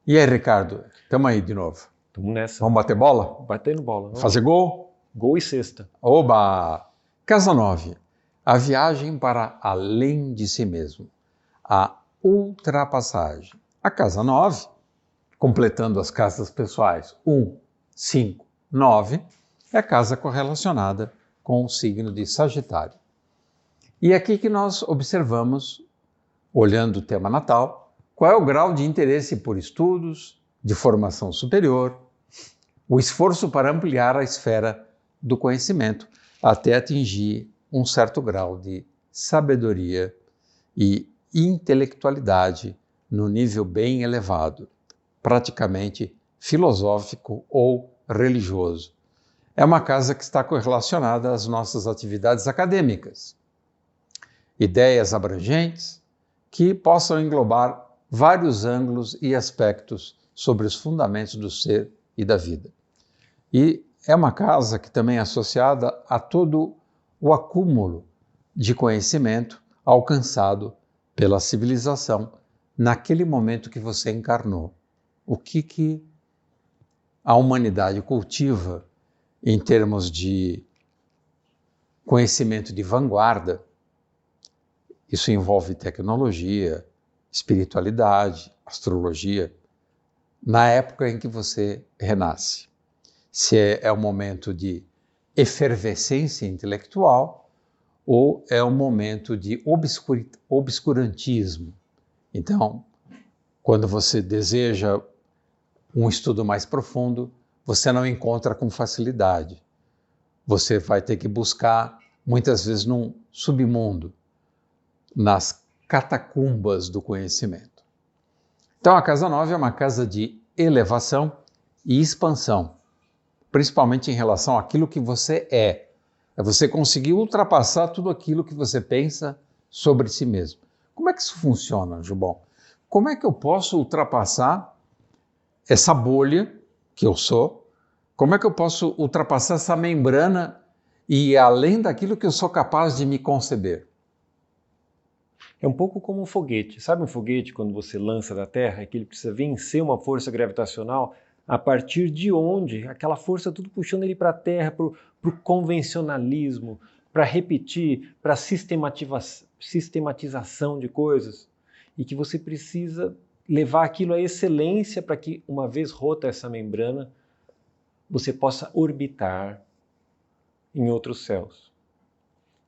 E aí, Ricardo, estamos aí de novo. Tamo nessa. Vamos bater bola? Batendo bola. Vamos. Fazer gol? Gol e cesta. Oba! Casa 9. A viagem para além de si mesmo. A ultrapassagem. A casa 9, completando as casas pessoais 1, 5, 9, é a casa correlacionada com o signo de Sagitário. E é aqui que nós observamos, olhando o tema natal, qual é o grau de interesse por estudos, de formação superior, o esforço para ampliar a esfera do conhecimento até atingir um certo grau de sabedoria e intelectualidade no nível bem elevado, praticamente filosófico ou religioso. É uma casa que está correlacionada às nossas atividades acadêmicas. Ideias abrangentes que possam englobar vários ângulos e aspectos sobre os fundamentos do ser e da vida. E é uma casa que também é associada a todo o acúmulo de conhecimento alcançado pela civilização naquele momento que você encarnou. O que a humanidade cultiva em termos de conhecimento de vanguarda? Isso envolve tecnologia, espiritualidade, astrologia, na época em que você renasce. Se é um momento de efervescência intelectual ou é um momento de obscurantismo. Então, quando você deseja um estudo mais profundo, você não encontra com facilidade. Você vai ter que buscar, muitas vezes, num submundo, nas catacumbas do conhecimento. Então, a casa 9 é uma casa de elevação e expansão, principalmente em relação àquilo que você é. É você conseguir ultrapassar tudo aquilo que você pensa sobre si mesmo. Como é que isso funciona, Jubão? Como é que eu posso ultrapassar essa bolha que eu sou? Como é que eu posso ultrapassar essa membrana e ir além daquilo que eu sou capaz de me conceber? É um pouco como um foguete. Sabe um foguete quando você lança da Terra é que ele precisa vencer uma força gravitacional a partir de onde aquela força tudo puxando ele para a Terra, para o convencionalismo, para repetir, para sistematização de coisas, e que você precisa levar aquilo à excelência para que, uma vez rota essa membrana, você possa orbitar em outros céus.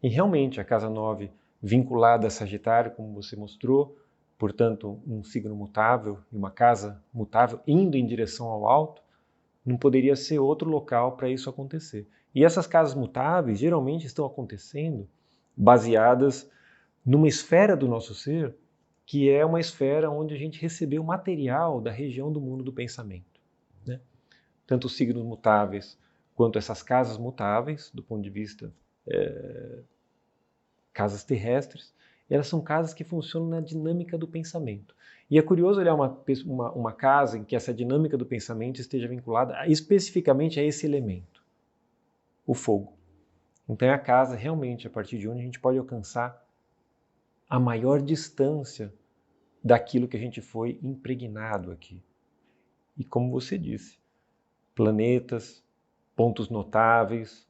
E realmente a casa 9, vinculada a Sagitário, como você mostrou, portanto um signo mutável e uma casa mutável indo em direção ao alto, não poderia ser outro local para isso acontecer. E essas casas mutáveis geralmente estão acontecendo baseadas numa esfera do nosso ser, que é uma esfera onde a gente recebeu material da região do mundo do pensamento, né? Tanto os signos mutáveis quanto essas casas mutáveis, do ponto de vista casas terrestres, elas são casas que funcionam na dinâmica do pensamento. E é curioso olhar uma casa em que essa dinâmica do pensamento esteja vinculada especificamente a esse elemento, o fogo. Então é a casa realmente a partir de onde a gente pode alcançar a maior distância daquilo que a gente foi impregnado aqui. E como você disse, planetas, pontos notáveis,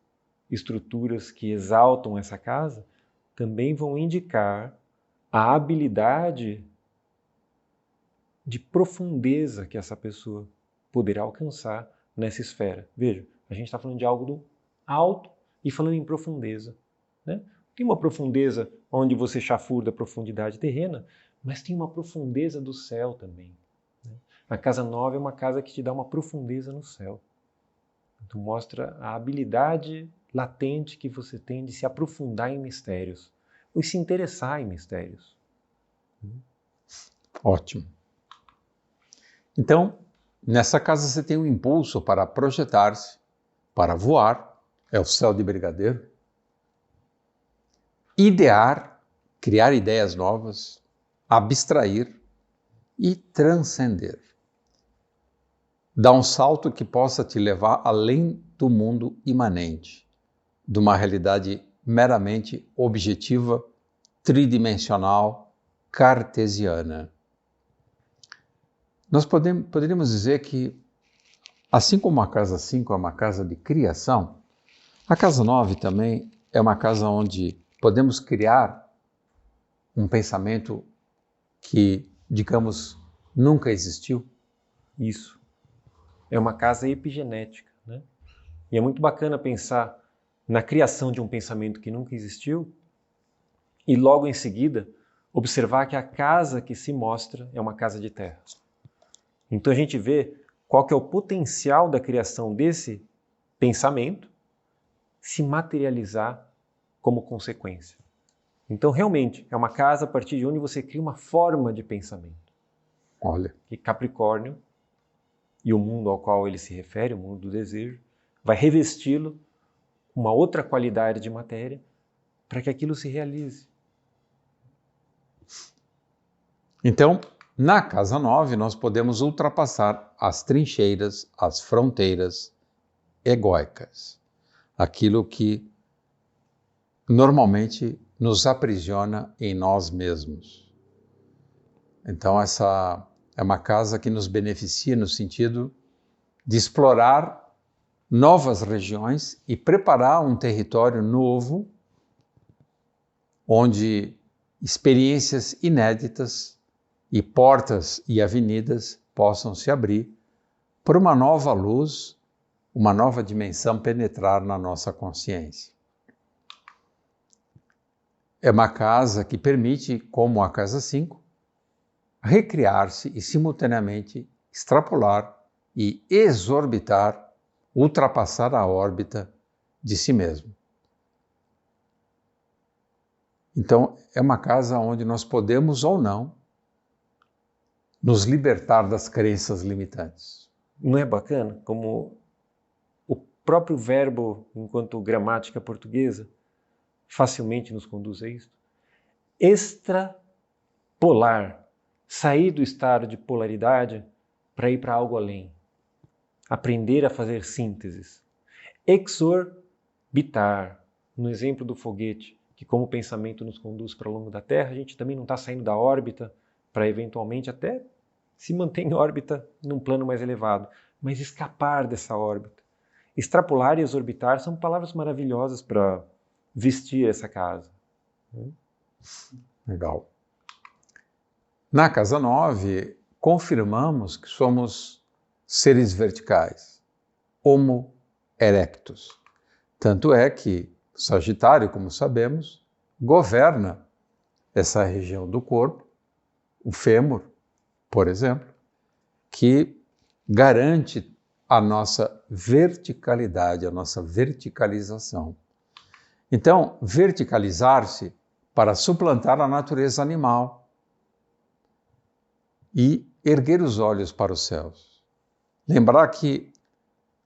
estruturas que exaltam essa casa, também vão indicar a habilidade de profundeza que essa pessoa poderá alcançar nessa esfera. Veja, a gente está falando de algo do alto e falando em profundeza, né? Tem uma profundeza onde você chafurda a profundidade terrena, mas tem uma profundeza do céu também, né? A casa 9 é uma casa que te dá uma profundeza no céu. Então mostra a habilidade latente que você tem de se aprofundar em mistérios, ou se interessar em mistérios. Ótimo. Então, nessa casa você tem um impulso para projetar-se, para voar, é o céu de brigadeiro, idear, criar ideias novas, abstrair e transcender. Dá um salto que possa te levar além do mundo imanente, de uma realidade meramente objetiva, tridimensional, cartesiana. Nós poderíamos dizer que, assim como a casa 5 é uma casa de criação, a casa 9 também é uma casa onde podemos criar um pensamento que, digamos, nunca existiu. Isso. É uma casa epigenética, né? E é muito bacana pensar na criação de um pensamento que nunca existiu e logo em seguida observar que a casa que se mostra é uma casa de terra. Então a gente vê qual que é o potencial da criação desse pensamento se materializar como consequência. Então realmente é uma casa a partir de onde você cria uma forma de pensamento. Olha. Que Capricórnio e o mundo ao qual ele se refere, o mundo do desejo, vai revesti-lo com uma outra qualidade de matéria para que aquilo se realize. Então, na casa 9, nós podemos ultrapassar as trincheiras, as fronteiras egóicas. Aquilo que normalmente nos aprisiona em nós mesmos. Então, essa é uma casa que nos beneficia no sentido de explorar novas regiões e preparar um território novo, onde experiências inéditas e portas e avenidas possam se abrir para uma nova luz, uma nova dimensão penetrar na nossa consciência. É uma casa que permite, como a casa 5, recriar-se e simultaneamente extrapolar e exorbitar, ultrapassar a órbita de si mesmo. Então, é uma casa onde nós podemos ou não nos libertar das crenças limitantes. Não é bacana como o próprio verbo, enquanto gramática portuguesa, facilmente nos conduz a isso? Extrapolar, sair do estado de polaridade para ir para algo além. Aprender a fazer sínteses. Exorbitar, no exemplo do foguete, que como o pensamento nos conduz para o longo da Terra, a gente também não está saindo da órbita para eventualmente até se manter em órbita num plano mais elevado, mas escapar dessa órbita. Extrapolar e exorbitar são palavras maravilhosas para vestir essa casa. Legal. Na casa 9, confirmamos que somos seres verticais, Homo erectus. Tanto é que Sagitário, como sabemos, governa essa região do corpo, o fêmur, por exemplo, que garante a nossa verticalidade, a nossa verticalização. Então, verticalizar-se para suplantar a natureza animal e erguer os olhos para os céus. Lembrar que,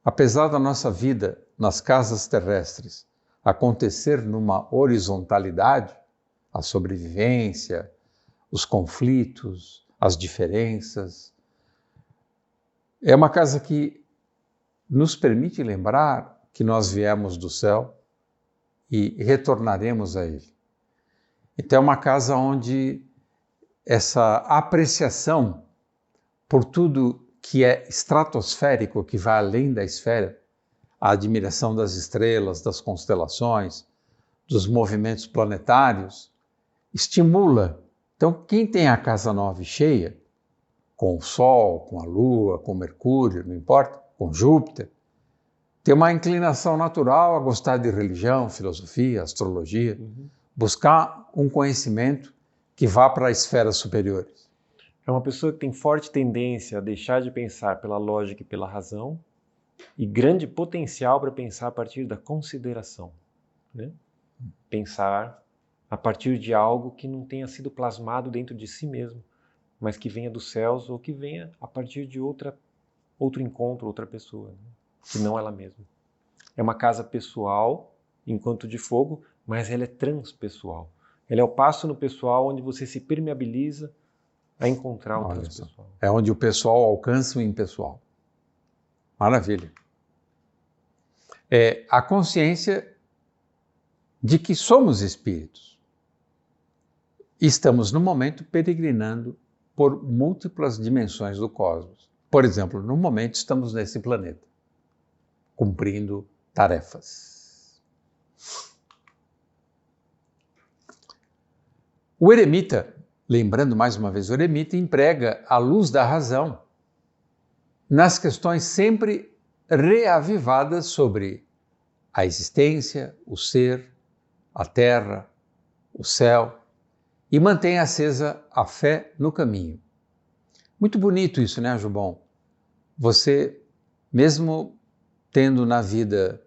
apesar da nossa vida nas casas terrestres acontecer numa horizontalidade, a sobrevivência, os conflitos, as diferenças, é uma casa que nos permite lembrar que nós viemos do céu e retornaremos a ele. Então é uma casa onde essa apreciação por tudo que é estratosférico, que vai além da esfera, a admiração das estrelas, das constelações, dos movimentos planetários, estimula. Então, quem tem a casa 9 cheia, com o Sol, com a Lua, com Mercúrio, não importa, com Júpiter, tem uma inclinação natural a gostar de religião, filosofia, astrologia, buscar um conhecimento que vá para esferas superiores. É uma pessoa que tem forte tendência a deixar de pensar pela lógica e pela razão e grande potencial para pensar a partir da consideração, né? Pensar a partir de algo que não tenha sido plasmado dentro de si mesmo, mas que venha dos céus ou que venha a partir de outro encontro, outra pessoa, né? Que não ela mesma. É uma casa pessoal, enquanto de fogo, mas ela é transpessoal. Ela é o passo no pessoal onde você se permeabiliza a encontrar o transpessoal. É onde o pessoal alcança o impessoal. Maravilha. É a consciência de que somos espíritos. E estamos, no momento, peregrinando por múltiplas dimensões do cosmos. Por exemplo, no momento estamos nesse planeta, cumprindo tarefas. O eremita, lembrando mais uma vez, o eremita emprega a luz da razão nas questões sempre reavivadas sobre a existência, o ser, a terra, o céu, e mantém acesa a fé no caminho. Muito bonito isso, né, Jubom? Você, mesmo tendo na vida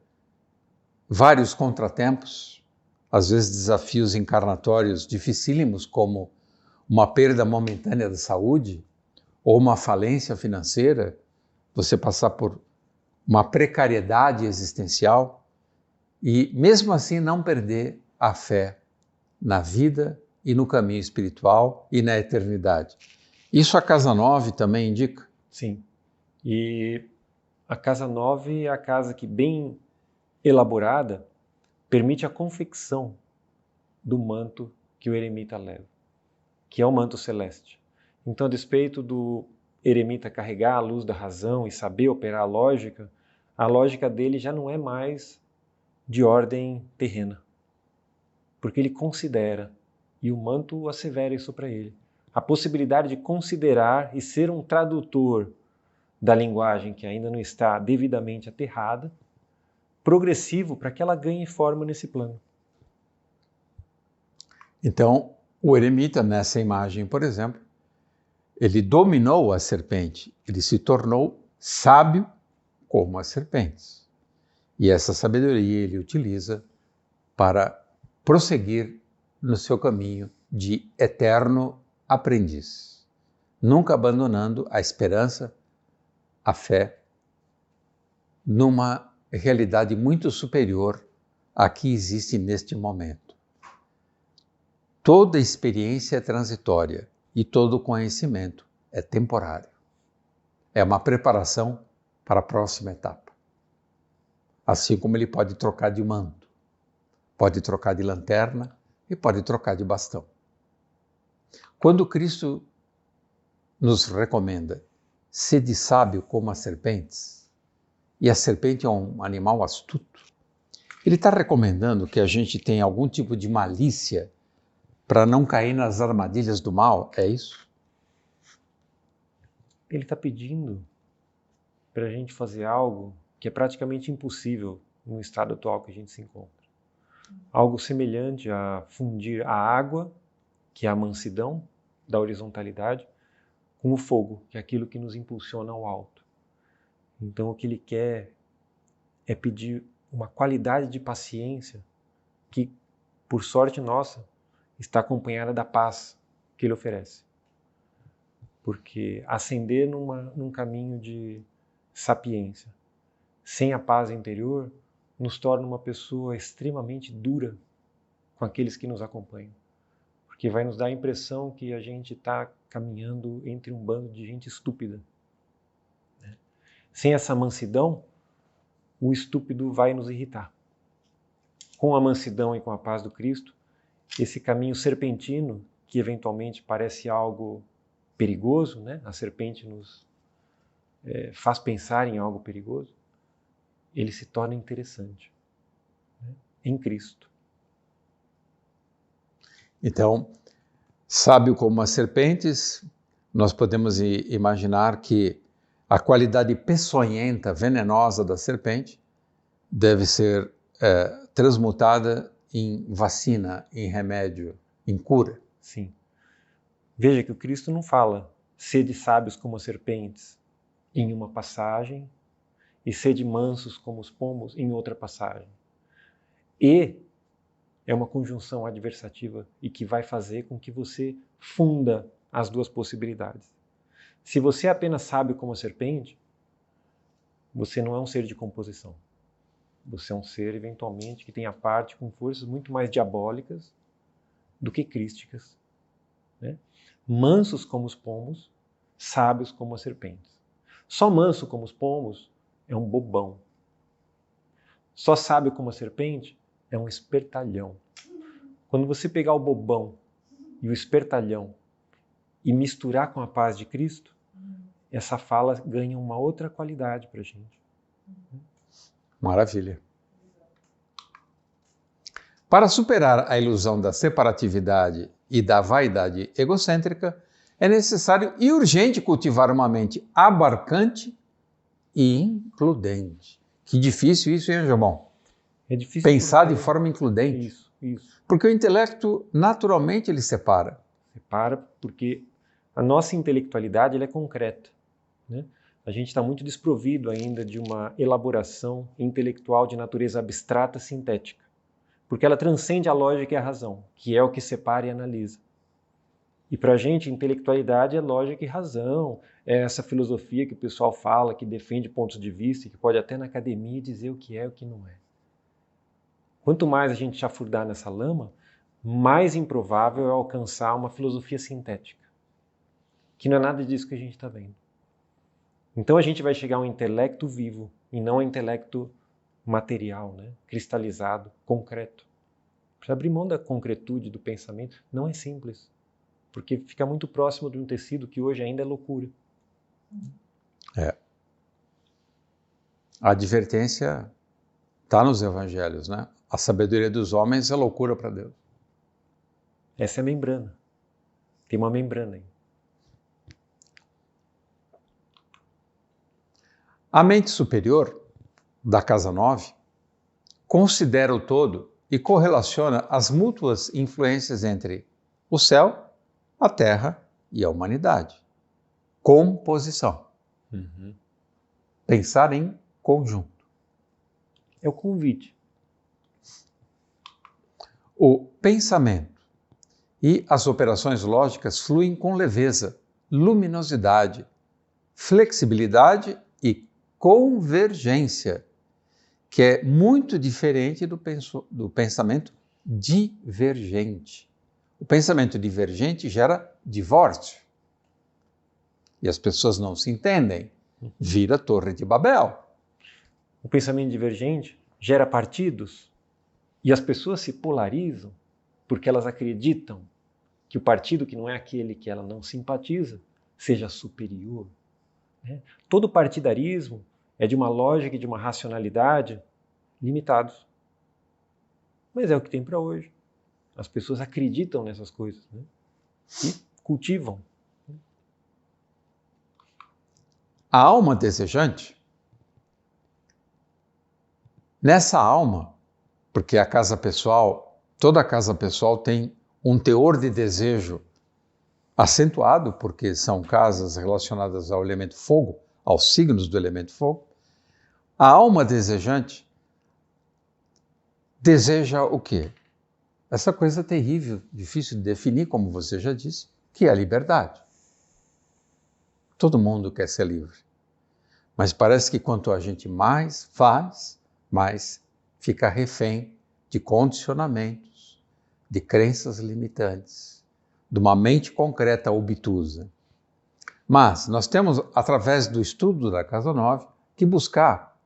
vários contratempos, às vezes desafios encarnatórios dificílimos, como uma perda momentânea da saúde ou uma falência financeira, você passar por uma precariedade existencial e, mesmo assim, não perder a fé na vida e no caminho espiritual e na eternidade. Isso a casa 9 também indica? Sim. E a casa 9 é a casa que, bem elaborada, permite a confecção do manto que o eremita leva, que é o manto celeste. Então, a despeito do eremita carregar a luz da razão e saber operar a lógica dele já não é mais de ordem terrena, porque ele considera, e o manto assevera isso para ele, a possibilidade de considerar e ser um tradutor da linguagem que ainda não está devidamente aterrada, progressivo, para que ela ganhe forma nesse plano. Então, o eremita, nessa imagem, por exemplo, ele dominou a serpente, ele se tornou sábio como as serpentes. E essa sabedoria ele utiliza para prosseguir no seu caminho de eterno aprendiz, nunca abandonando a esperança, a fé, numa realidade muito superior à que existe neste momento. Toda experiência é transitória e todo conhecimento é temporário. É uma preparação para a próxima etapa. Assim como ele pode trocar de manto, pode trocar de lanterna e pode trocar de bastão. Quando Cristo nos recomenda, sede sábio como as serpentes, e a serpente é um animal astuto, ele está recomendando que a gente tenha algum tipo de malícia para não cair nas armadilhas do mal, é isso? Ele está pedindo para a gente fazer algo que é praticamente impossível no estado atual que a gente se encontra. Algo semelhante a fundir a água, que é a mansidão da horizontalidade, com o fogo, que é aquilo que nos impulsiona ao alto. Então o que ele quer é pedir uma qualidade de paciência que, por sorte nossa, está acompanhada da paz que ele oferece. Porque ascender num caminho de sapiência, sem a paz interior, nos torna uma pessoa extremamente dura com aqueles que nos acompanham. Porque vai nos dar a impressão que a gente está caminhando entre um bando de gente estúpida. Sem essa mansidão, o estúpido vai nos irritar. Com a mansidão e com a paz do Cristo, esse caminho serpentino, que eventualmente parece algo perigoso, né? A serpente nos faz pensar em algo perigoso, ele se torna interessante, né? Em Cristo. Então, sábio como as serpentes, nós podemos imaginar que a qualidade peçonhenta, venenosa da serpente deve ser transmutada em vacina, em remédio, em cura. Sim. Veja que o Cristo não fala sede sábios como as serpentes em uma passagem e sede mansos como os pombos em outra passagem. E é uma conjunção adversativa e que vai fazer com que você funda as duas possibilidades. Se você é apenas sábio como a serpente, você não é um ser de composição. Você é um ser, eventualmente, que tem a parte com forças muito mais diabólicas do que crísticas, né? Mansos como os pombos, sábios como as serpentes. Só manso como os pombos é um bobão. Só sábio como a serpente é um espertalhão. Quando você pegar o bobão e o espertalhão e misturar com a paz de Cristo, essa fala ganha uma outra qualidade para a gente. Maravilha. Para superar a ilusão da separatividade e da vaidade egocêntrica, é necessário e urgente cultivar uma mente abarcante e includente. Que difícil isso, hein, Jomon? É difícil pensar de forma includente. Isso. Porque o intelecto, naturalmente, ele separa. Separa porque a nossa intelectualidade ela é concreta, né? A gente está muito desprovido ainda de uma elaboração intelectual de natureza abstrata sintética, porque ela transcende a lógica e a razão, que é o que separa e analisa. E para a gente, intelectualidade é lógica e razão, é essa filosofia que o pessoal fala, que defende pontos de vista, que pode até na academia dizer o que é e o que não é. Quanto mais a gente chafurdar nessa lama, mais improvável é alcançar uma filosofia sintética, que não é nada disso que a gente está vendo. Então a gente vai chegar a um intelecto vivo, e não a um intelecto material, né? Cristalizado, concreto. Para abrir mão da concretude do pensamento não é simples, porque fica muito próximo de um tecido que hoje ainda é loucura. A advertência está nos evangelhos, né? A sabedoria dos homens é loucura para Deus. Essa é a membrana. Tem uma membrana aí. A mente superior, da casa 9, considera o todo e correlaciona as mútuas influências entre o céu, a terra e a humanidade. Composição. Pensar em conjunto. É o convite. O pensamento e as operações lógicas fluem com leveza, luminosidade, flexibilidade e convergência, que é muito diferente do pensamento divergente. O pensamento divergente gera divórcio. E as pessoas não se entendem. Vira Torre de Babel. O pensamento divergente gera partidos e as pessoas se polarizam porque elas acreditam que o partido que não é aquele que ela não simpatiza seja superior. Né? Todo partidarismo é de uma lógica e de uma racionalidade limitados. Mas é o que tem para hoje. As pessoas acreditam nessas coisas, né? E cultivam. A alma desejante, nessa alma, porque a casa pessoal, toda casa pessoal tem um teor de desejo acentuado, porque são casas relacionadas ao elemento fogo, aos signos do elemento fogo. A alma desejante deseja o quê? Essa coisa terrível, difícil de definir, como você já disse, que é a liberdade. Todo mundo quer ser livre. Mas parece que quanto a gente mais faz, mais fica refém de condicionamentos, de crenças limitantes, de uma mente concreta obtusa. Mas nós temos, através do estudo da Casa 9, que buscar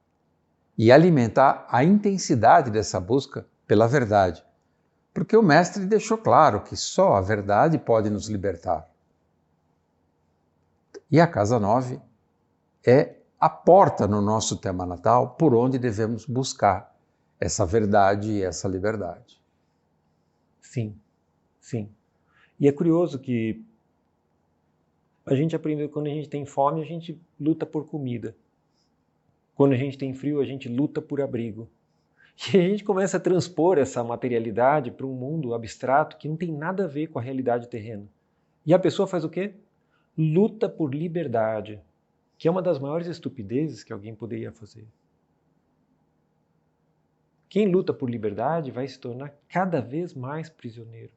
e alimentar a intensidade dessa busca pela verdade. Porque o mestre deixou claro que só a verdade pode nos libertar. E a Casa 9 é a porta no nosso tema natal por onde devemos buscar essa verdade e essa liberdade. Sim, sim. E é curioso que a gente aprendeu que quando a gente tem fome, a gente luta por comida. Quando a gente tem frio, a gente luta por abrigo. E a gente começa a transpor essa materialidade para um mundo abstrato que não tem nada a ver com a realidade terrena. E a pessoa faz o quê? Luta por liberdade, que é uma das maiores estupidezes que alguém poderia fazer. Quem luta por liberdade vai se tornar cada vez mais prisioneiro.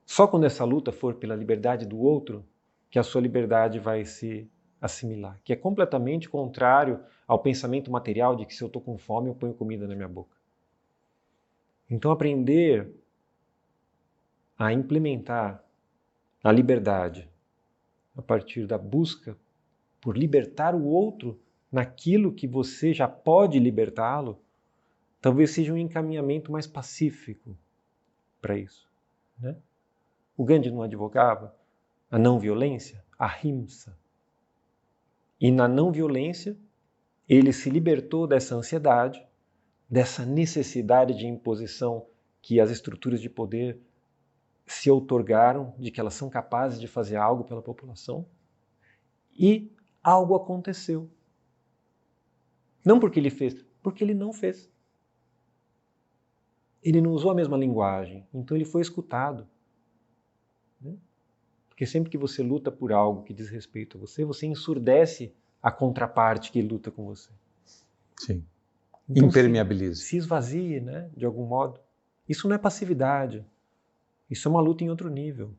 Só quando essa luta for pela liberdade do outro, que a sua liberdade vai se assimilar, que é completamente contrário ao pensamento material de que se eu estou com fome, eu ponho comida na minha boca. Então aprender a implementar a liberdade a partir da busca por libertar o outro naquilo que você já pode libertá-lo, talvez seja um encaminhamento mais pacífico para isso. Né? O Gandhi não advogava a não violência, a ahimsa. E na não violência, ele se libertou dessa ansiedade, dessa necessidade de imposição que as estruturas de poder se outorgaram, de que elas são capazes de fazer algo pela população, e algo aconteceu. Não porque ele fez, porque ele não fez. Ele não usou a mesma linguagem, então ele foi escutado. Porque sempre que você luta por algo que diz respeito a você, você ensurdece a contraparte que luta com você. Sim. Então, Impermeabiliza. se esvazie, né, de algum modo. Isso não é passividade. Isso é uma luta em outro nível.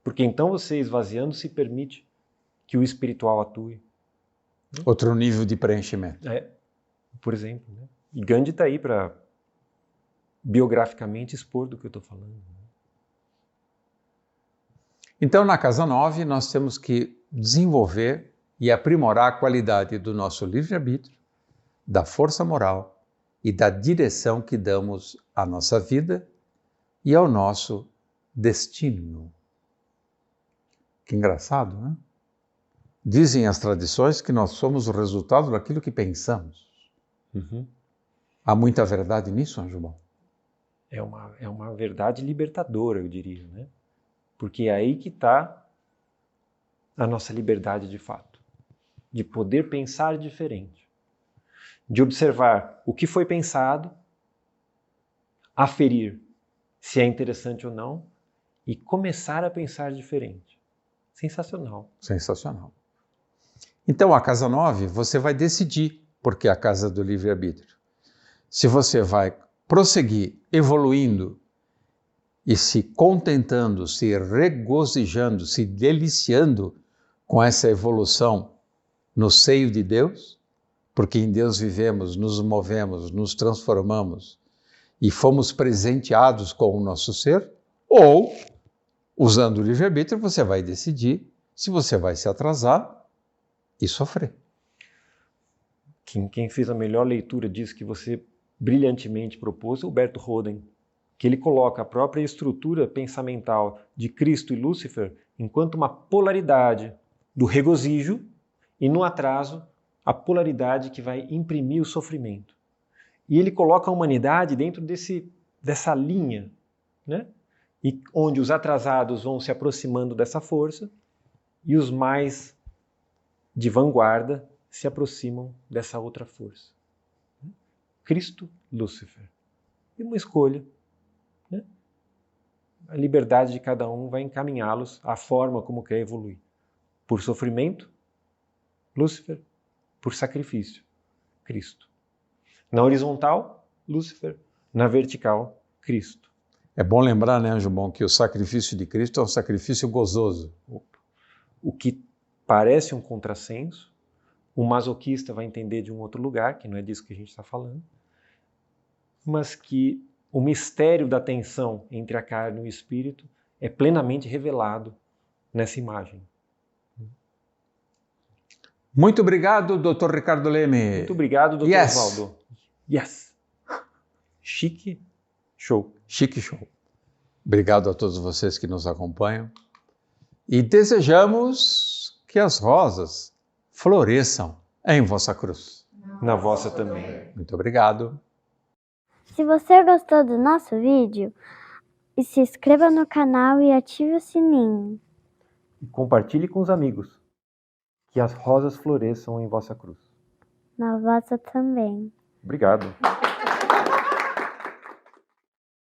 Porque então você, esvaziando, se permite que o espiritual atue. Outro nível de preenchimento. Por exemplo. Né? E Gandhi está aí para, biograficamente, expor do que eu estou falando. Então, na casa 9, nós temos que desenvolver e aprimorar a qualidade do nosso livre-arbítrio, da força moral e da direção que damos à nossa vida e ao nosso destino. Que engraçado, né? Dizem as tradições que nós somos o resultado daquilo que pensamos. Uhum. Há muita verdade nisso, Anjo Bom? É uma verdade libertadora, eu diria, né? Porque é aí que está a nossa liberdade de fato. De poder pensar diferente. De observar o que foi pensado, aferir se é interessante ou não e começar a pensar diferente. Sensacional. Sensacional. Então, a casa 9, você vai decidir, porque é a casa do livre-arbítrio. Se você vai prosseguir evoluindo e se contentando, se regozijando, se deliciando com essa evolução no seio de Deus, porque em Deus vivemos, nos movemos, nos transformamos e fomos presenteados com o nosso ser, ou, usando o livre-arbítrio, você vai decidir se você vai se atrasar e sofrer. Quem fez a melhor leitura disso que você brilhantemente propôs é o Berto Roden, que ele coloca a própria estrutura pensamental de Cristo e Lúcifer enquanto uma polaridade do regozijo e, no atraso, a polaridade que vai imprimir o sofrimento. E ele coloca a humanidade dentro dessa linha, né? E onde os atrasados vão se aproximando dessa força e os mais de vanguarda se aproximam dessa outra força. Cristo, Lúcifer. E uma escolha. Né? A liberdade de cada um vai encaminhá-los à forma como quer evoluir. Por sofrimento, Lúcifer. Por sacrifício, Cristo. Na horizontal, Lúcifer. Na vertical, Cristo. É bom lembrar, né, Anjo Bom, que o sacrifício de Cristo é um sacrifício gozoso. O que parece um contrassenso, o masoquista vai entender de um outro lugar, que não é disso que a gente está falando, mas que o mistério da tensão entre a carne e o espírito é plenamente revelado nessa imagem. Muito obrigado, Dr. Ricardo Leme. Muito obrigado, Dr. Oswaldo. Yes. Chique show. Chique show. Obrigado a todos vocês que nos acompanham. E desejamos que as rosas floresçam em vossa cruz. Na vossa também. Muito obrigado. Se você gostou do nosso vídeo, se inscreva no canal e ative o sininho. E compartilhe com os amigos. Que as rosas floresçam em vossa cruz. Na vossa também. Obrigado.